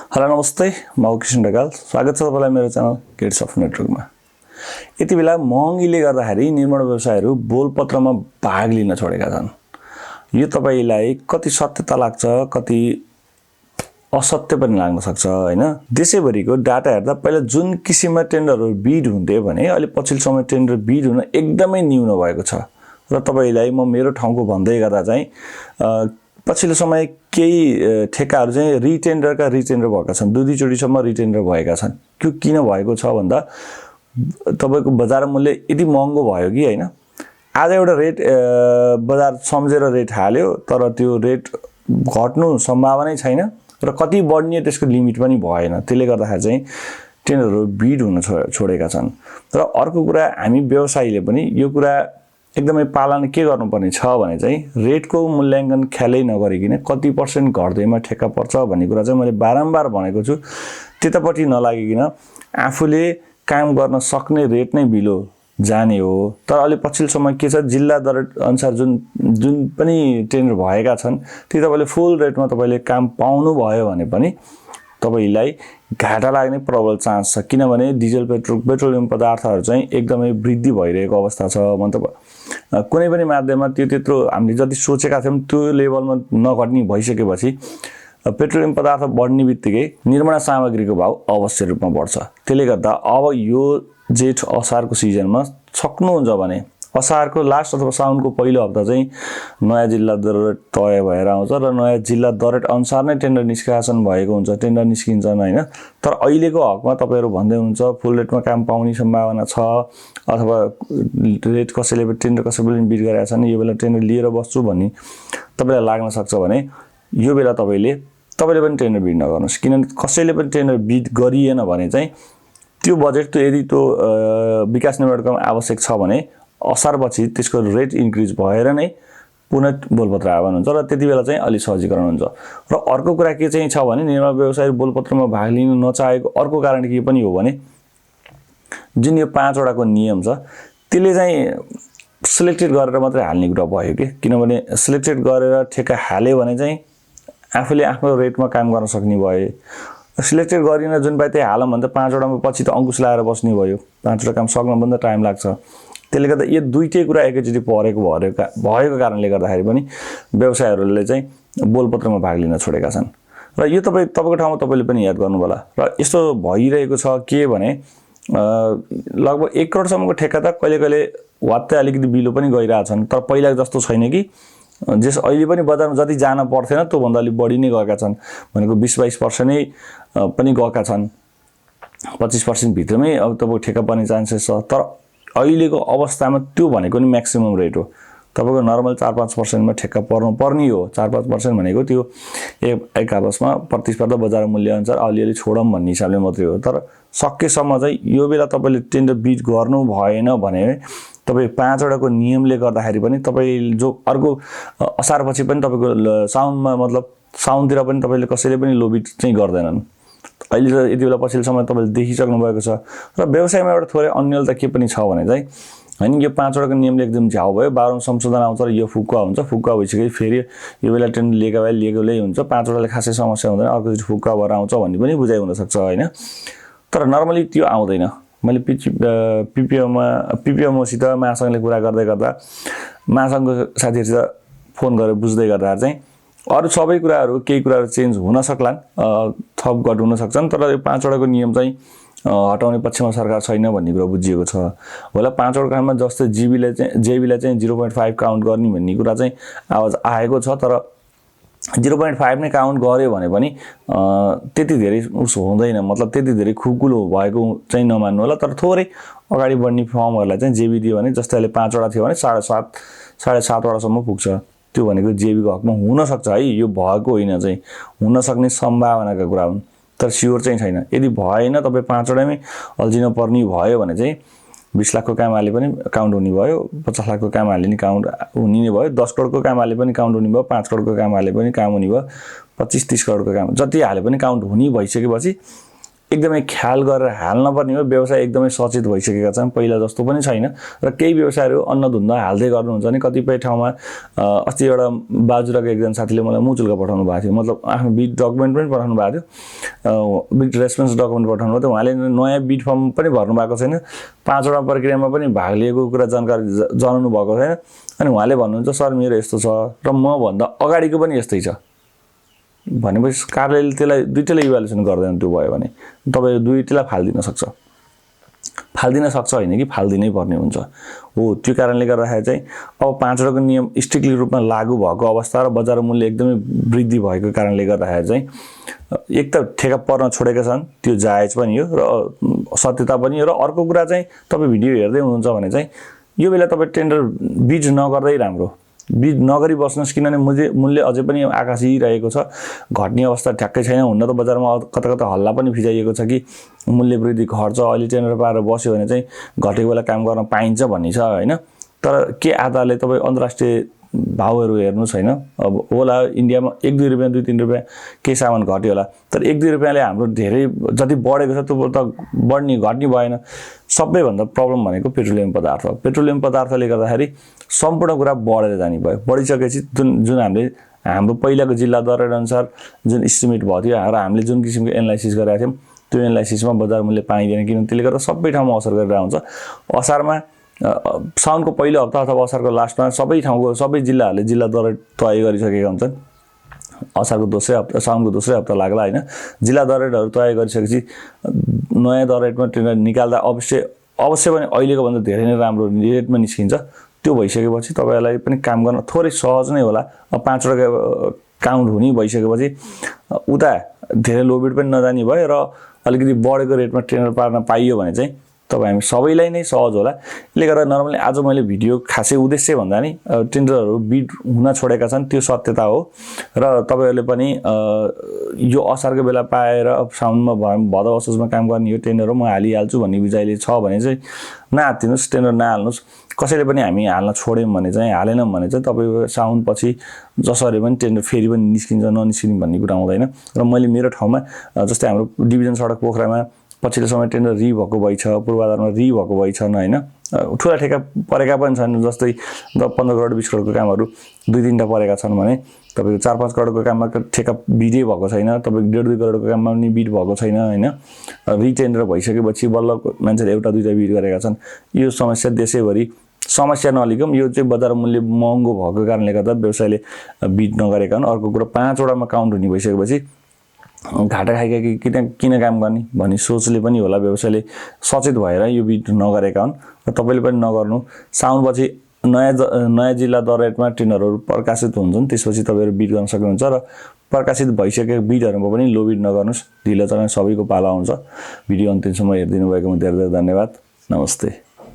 Hello नमस्ते म कृष्ण ढकाल स्वागत छ तपाईलाई मेरो च्यानल गेट्स अफ नेटवर्कमा। यति बेला महँगीले गर्दाखेरि निर्माण व्यवसायहरू बोलपत्रमा भाग लिन छोडेका छन्। यो तपाईलाई कति सत्यता लाग्छ कति असत्य पनि लाग्न सक्छ हैन। देशैभरिको डाटा हेर्दा पहिला जुन किसिममा टेन्डरहरू बिड हुन्थे भने अहिले पछिल्लो समय टेन्डर बिड हुन एकदमै न्यून भएको छ। र तपाईलाई म मेरो ठाउँको भन्दै गर्दा चाहिँ पछिल्लो समय केही ठेक्काहरू चाहिँ रिटेन्डर भएका छन्। दुई चोटिसम्म रिटेन्डर भएका छन्। त्यो किन भएको छ भन्दा तपाईको बजार मूल्य यति महँगो भयो कि हैन। आज एउटा रेट बजार सम्झेर रेट हाल्यो तर त्यो रेट घट्नु सम्भावना छैन र कति बढ्ने त्यसको लिमिट पनि भएन। त्यसले गर्दाखेरि चाहिँ टेन्डरहरू बिड हुन छोडेका छन्। र अर्को कुरा हामी व्यवसायीले पनि यो कुरा एकदमै पालन के गर्नुपर्ने छ भने चाहिँ रेटको मूल्याङ्कन ख्यालै नगरिकिन कति % घट्दैमा ठेक्का पर्छ भन्ने कुरा चाहिँ मैले बारम्बार भनेको छु। त्यतापट्टि नलागिकिन आफूले काम गर्न सक्ने रेट नै बिलो जाने हो। तर अहिले पछिल्लो समय के छ जिल्ला दर अनुसार जुन पनि टेन्डर भएका छन् ती तपाईले फुल रेटमा तपाईले काम पाउनु भयो भने पनि तपाईलाई घाटा लाग्ने प्रबल चान्स छ। किनभने डिजल पेट्रोलियम पदार्थहरू चाहिँ एकदमै वृद्धि भइरहेको अवस्था छ। मतलब कुनै पनि माध्यममा त्यो त्यत्रो हामीले जति सोचेका थियौं त्यो लेभलमा नघट्ने भइसकेपछि पेट्रोलियम पदार्थ बढ्ने बित्तिकै निर्माण सामग्रीको भाव अवश्य रूपमा बढ्छ। त्यसले गर्दा अब यो जेठ असारको सिजनमा सक्नुहुन्छ भने असारको लास्ट अथवा साउनको पहिलो हप्ता चाहिँ नयाँ जिल्ला दर तय भएर आउँछ र नयाँ जिल्ला दर अनुसार नै टेन्डर निष्कासन भएको हुन्छ। टेन्डर निस्किन्छन् हैन। तर अहिलेको हकमा तपाईहरु भन्दै हुनुहुन्छ फुल रेटमा काम पाउने सम्भावना छ अथवा रेट कसैले टेन्डर कसैले बिड गरेका छन् यो बेला टेन्डर लिएर बस्छु भन्ने तपाईलाई लाग्न सक्छ भने यो बेला तपाईले पनि टेन्डर बिड नगर्नुस्। किनभने कसैले पनि टेन्डर बिड गरिएन भने चाहिँ त्यो बजेट त्यो यदि त्यो विकास निर्माणको आवश्यक छ भने असारपछि त्यसको रेट इन्क्रिज भएर नै पुनः बोलपत्र आह्वान हुन्छ र त्यति बेला चाहिँ अलि सहजीकरण हुन्छ। र अर्को कुरा के चाहिँ छ भने निर्माण व्यवसायी बोलपत्रमा भाग लिन नचाहेको अर्को कारण के पनि हो भने जुन यो 5 वटाको नियम छ त्यसले चाहिँ सिलेक्टेड गरेर मात्रै हाल्ने कुरा भयो के। किनभने सिलेक्टेड गरेर ठेक्का हाल्यो भने चाहिँ आफूले आफ्नो रेटमा काम गर्न सक्ने भयो। सिलेक्टेड गरिन जुन पाए त्यही हालौँ भने त 5 वटामा पछि त अंकुश लाएर बस्ने भयो। 5 वटा काम सक्न पनि त टाइम लाग्छ। त्यसले गर्दा यो दुईटै कुरा एकैचोटी भएको कारणले गर्दाखेरि पनि व्यवसायहरूले चाहिँ बोलपत्रमा भाग लिन छोडेका छन्। र यो तपाईको ठाउँमा तपाईले पनि याद गर्नु होला। र यस्तो भइरहेको छ के भने लगभग 1 करोड सम्मको ठेक्का त कहिले वात्तै अलिकति बिलो पनि गइरहेछन्। तर पहिला जस्तो छैन कि जस अहिले पनि बजारमा जति जान पर्थेन त्यो भन्दा अलि बढी नै गएका छन्। भनेको 20-22% नै पनि गएका छन्। 25% भित्रमै अब तपाईको ठेक्का पर्ने चान्सेस छ। तर अहिलेको अवस्थामा त्यो भनेको नि म्याक्सिमम रेट हो। तपाईको नर्मल 4-5% मा ठेक्का पर्ने हो। 4-5% भनेको त्यो एक आपसमा प्रतिस्पर्धा बजार मूल्य अनुसार अलिअलि छोडौं भन्ने हिसाबले मात्रै हो। तर सकेसम्म चाहिँ यो बेला तपाईले टेन्डर बिड गर्नु भएन भने तपाई 5 वटाको नियमले गर्दाखेरि पनि तपाई जो अर्को असारपछि पनि तपाईको साउनमा मतलब साउनतिर पनि तपाईले कसैले पनि लोबिट चाहिँ गर्दैनन्। अहिले त यति बेला पछिल्लो समय तपाईले देखिसक्नु भएको छ। र व्यवसायमा एउटा थोरै अन्यलता के पनि छ भने चाहिँ हैन यो 5 वटाको नियमले एकदम झ्याउ भयो। 12औं संशोधन आउँछ र यो फुक्का हुन्छ। फुक्का भइसकेपछि फेरि यो बेला टेन्डर लिएकै हुन्छ। 5 वटाले खासै समस्या हुँदैन। अर्कोचोटि फुक्का भएर आउँछ भन्ने पनि बुझाइ हुन सक्छ हैन। तर नर्मली त्यो आउँदैन। मैले ppmo सित महासंघले कुरा गर्दा महासंघको साथीहरुसित फोन गरेर बुझ्दै गर्दा चाहिँ अरु सबै कुराहरु केही कुराहरु चेन्ज हुन सक्लान् थप घट हुन सक्छन्। तर यो 5 वटाको नियम चाहिँ हटाउने पक्षमा सरकार छैन भन्ने कुरा बुझिएको छ होला। 5 वटा काममा जस्तै जेबीले चाहिँ 0.5 काउन्ट गर्ने भन्ने कुरा चाहिँ आवाज आएको छ। तर 0.5 नै काउन्ट गर्यो भने पनि त्यति धेरै उस हुँदैन। मतलब त्यति धेरै खुकुलो भएको चाहिँ नमान्नु होला। तर थोरै अगाडि बढ्ने फर्महरुलाई चाहिँ जेबी दियो भने जस्तै अहिले 5 वटा थियो भने 7.5 वटासम्म पुग्छ। त्यो भनेको जेबीको हकमा हुन सक्छ है। यो भएको होइन चाहिँ हुन सक्ने सम्भावनाका कुरा हुन्। तर स्योर चाहिँ छैन। यदि भएन तपाई 5 वटामै अल्झिन पर्ने भयो भने चाहिँ 20 लाखको काम हाले पनि काउन्ट हुने भयो। 50 लाखको काम हाले नि काउन्ट हुने नै भयो। 10 करोडको काम हाले पनि काउन्ट हुने भयो। 5 करोडको काम हाले पनि काम हुने भयो। 25-30 करोडको काम जति हाले पनि काउन्ट हुने भइसकेपछि एकदमै ख्याल गरेर हाल्नुपर्ने हो। व्यवसाय एकदमै सचेत भइसकेका छन्, पहिला जस्तो पनि छैन र केही व्यवसायहरू अन्नधुन्दा हाल्दै गर्नुहुन्छ भने कतिपय ठाउँमा अस्ति एउटा बाजुराको एकजना साथीले मलाई मुचुल्का पठाउनु भएको थियो, मतलब आफ्नो बिड डकुमेन्ट पनि पठाउनु भएको थियो, बिड रेस्पोन्स डकुमेन्ट पठाउनु भएको थियो। उहाँले नयाँ बिड फर्म पनि भर्नु भएको छैन, 5वटा प्रक्रियामा पनि भाग लिएको कुरा जानकारी जनाउनु भएको छैन। अनि उहाँले भन्नुहुन्छ सर मेरो यस्तो छ र म भन्दा अगाडिको पनि यस्तै छ भनेपछि कार्यालयले त्यसलाई दुईटैलाई इभ्यालुएसन गर्दैन। त्यो भयो भने तपाईँ दुईटैलाई फाल्दिन सक्छ होइन कि फाल्दिनै पर्ने हुन्छ हो। त्यो कारणले गर्दाखेरि चाहिँ अब 5वटाको नियम स्ट्रिक्टली रूपमा लागू भएको अवस्था र बजार मूल्य एकदमै वृद्धि भएको कारणले गर्दाखेरि चाहिँ एक त ठेका पर्न छोडेका छन्, त्यो जायज पनि हो र सत्यता पनि हो। र अर्को कुरा चाहिँ तपाईँ भिडियो हेर्दै हुनुहुन्छ भने चाहिँ यो बेला तपाईँ टेन्डर बिड नगर्दै राम्रो, बिड नगरी बस्नुहोस्, किनभने मूल्य अझै पनि आकाशिरहेको छ, घट्ने अवस्था ठ्याक्कै छैन। हुन त बजारमा कता कता हल्ला पनि फिजाइएको छ कि मूल्य वृद्धि घट्छ, अहिले टेन्डर पाएर बस्यो भने चाहिँ घटेको बेला काम गर्न पाइन्छ भन्ने छ होइन। तर के आधारले तपाईँ अन्तर्राष्ट्रिय भाउहरू हेर्नुहोस् होइन, अब होला इन्डियामा 1-2 रुपियाँ 2-3 रुपियाँ केही सामान घट्यो होला, तर 1-2 रुपियाँले हाम्रो धेरै जति बढेको छ त्यो त बढ्ने घट्ने भएन। सबैभन्दा प्रब्लम भनेको पेट्रोलियम पदार्थले गर्दाखेरि सम्पूर्ण कुरा बढेर जाने भयो। बढिसकेपछि जुन हाम्रो पहिलाको जिल्ला दर अनुसार जुन इस्टिमेट भएको थियो र हामीले जुन किसिमको एनालाइसिस गरेका थियौँ त्यो एनालाइसिसमा बजार मूल्य पाइँदैन, किनभने त्यसले गर्दा सबै ठाउँमा असर गरेर हुन्छ। असारमा साउनको पहिलो हप्ता अथवा असारको लास्टमा सबै जिल्लाहरूले जिल्ला दर तय गरिसकेका हुन्छन्। असारको दोस्रो हप्ता साउनको दोस्रो हप्ता लाग्ला होइन। जिल्ला दर रेटहरू तय गरिसकेपछि नयाँ दर रेटमा टेन्डर निकाल्दा अवश्य पनि अहिलेको भन्दा धेरै नै राम्रो रेटमा निस्किन्छ। त्यो भइसकेपछि तपाईँलाई पनि काम गर्न थोरै सहज नै होला। अब 5वटा काउन्ट हुने भइसकेपछि उता धेरै लो बिड पनि नजाने भयो र अलिकति बढेको रेटमा टेन्डर पार्न पाइयो भने चाहिँ तपाईँ हामी सबैलाई नै सहज होला। यसले गर्दा नर्मली आज मैले भिडियो खासै उद्देश्य भन्दा नि टेन्डरहरू बिड हुन छोडेका छन्, त्यो सत्यता हो। र तपाईँहरूले पनि यो असारको बेला पाएर साउनमा भदौ असोजमा काम गर्ने यो टेन्डर हो म हालिहाल्छु भन्ने विचारले छ भने चाहिँ नहात्तिनुहोस्, टेन्डर नहाल्नुहोस्। कसैले पनि हामी हाल्न छोड्यौँ भने चाहिँ हालेनौँ भने चाहिँ तपाईँ साउन पछि जसरी पनि टेन्डर फेरि पनि निस्किन्छ ननिस्किने भन्ने कुरा हुँदैन। र मैले मेरो ठाउँमा जस्तै हाम्रो डिभिजन सडक पोखरामा पछिल्लो समय टेन्डर भएको भइ छ, पूर्वाधारमा भएको भइ छन् होइन। ठुला ठेका परेका पनि छन्, जस्तै 15 करोड 20 करोडको कामहरू 2-3टा परेका छन् भने तपाईँको 4-5 करोडको काममा ठेका बिडै भएको छैन, तपाईँको 1.5-2 करोडको काममा पनि बिड भएको छैन होइन। रिटेन्डर भइसकेपछि बल्ल मान्छेले 1-2टा बिड गरेका छन्। यो समस्या देशैभरि समस्या नलिकौँ, यो चाहिँ बजार मूल्य महँगो भएको कारणले गर्दा व्यवसायले बिड नगरेका हुन्। अर्को कुरा 5वटामा काउन्ट हुने भइसकेपछि घाटा खाइका किन काम गर्ने भन्ने सोचले पनि होला व्यवसायले सचेत भएर यो बिड नगरेका हुन्। र तपाईँले पनि नगर्नु। साउनपछि नयाँ जिल्ला दर रेटमा टेन्डरहरू प्रकाशित हुन्छन्, त्यसपछि तपाईँहरू बिड गर्न सक्नुहुन्छ। र प्रकाशित भइसकेको बिडहरूमा पनि लो बिड नगर्नुहोस्, ढिलो चल्ने सबैको पाला हुन्छ। भिडियो अन्तिमसम्म हेरिदिनु भएकोमा धेरै धेरै धन्यवाद। नमस्ते।